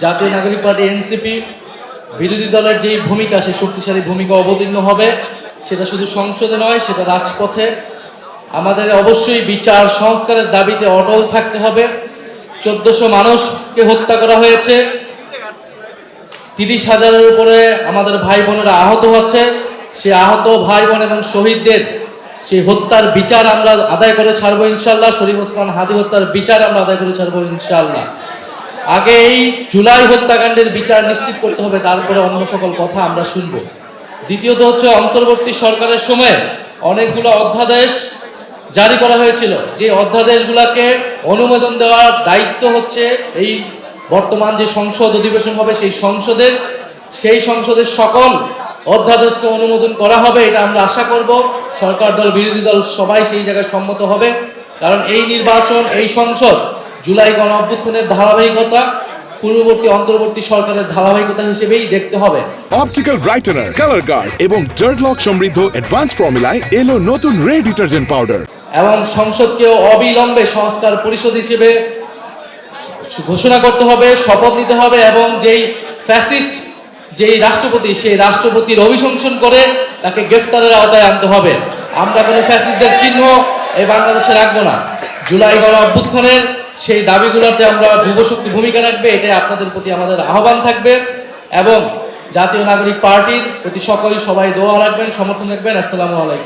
জাতীয় নাগরিক party NCP বিরোধী দলের যে ভূমিকা, সেই শক্তিশালী ভূমিকা অবতীর্ণ হবে। সেটা শুধু সংসদে নয়, সেটা রাজপথে। আমাদের অবশ্যই বিচার সংস্কারের দাবিতে অটল থাকতে হবে। 1400 মানুষকে হত্যা করা হয়েছে, 30,000-এর উপরে আমাদের ভাই বোনেরা আহত হচ্ছে। সে আহত ভাই বোন এবং শহীদদের সেই হত্যার বিচার আমরা আদায় করে ছাড়বো ইনশাল্লাহ। শরীফ ওসমান হাদি হত্যার বিচার আমরা আদায় করে ছাড়বো ইনশাল্লাহ। আগে এই জুলাই হত্যাকাণ্ডের বিচার নিশ্চিত করতে হবে, তারপরে অন্য সকল কথা আমরা শুনবো। দ্বিতীয়ত হচ্ছে, অন্তর্বর্তী সরকারের সময় অনেকগুলো অধ্যাদেশ জারি করা হয়েছিল। যে অধ্যাদেশগুলোকে অনুমোদন দেওয়ার দায়িত্ব হচ্ছে এই বর্তমান যে সংসদ অধিবেশন হবে সেই সংসদের সকল অধ্যাদেশকে অনুমোদন করা হবে। এটা আমরা আশা করব সরকার দল বিরোধী দল সবাই সেই জায়গায় সম্মত হবে। কারণ এই নির্বাচন, এই সংসদ জুলাই গণ অভ্যুত্থানের ধারাবাহিকতা, পূর্ববর্তী অন্তর্বর্তী সরকারের ধারাবাহিকতা হিসেবেই দেখতে হবে। অপটিক্যাল ব্রাইটেনার, কালার গার্ড এবং ডার্ট লক সমৃদ্ধ অ্যাডভান্স ফর্মুলায় এলো নতুন রে ডিটারজেন্ট পাউডার। এবং সংসদকেও অবিলম্বে সংস্কার পরিষদ হিসেবে ঘোষণা করতে হবে, শপথ নিতে হবে এবং যেই ফ্যাসিস্ট যেই রাষ্ট্রপতি, সেই রাষ্ট্রপতির অভিশংসন করে তাকে গ্রেফতারের আওতায় আনতে হবে। আমরা কোনো ফ্যাসিস্টদের চিহ্ন এই বাংলাদেশে রাখবো না। জুলাই গণ অভ্যুত্থানের সেই দাবিগুলোতে আমরা যুবশক্তি ভূমিকা রাখবে, এটাই আপনাদের প্রতি আমাদের আহ্বান থাকবে। এবং জাতীয় নাগরিক পার্টির প্রতি সবাই দোয়া রাখবেন, সমর্থন রাখবেন। আসসালামু আলাইকুম।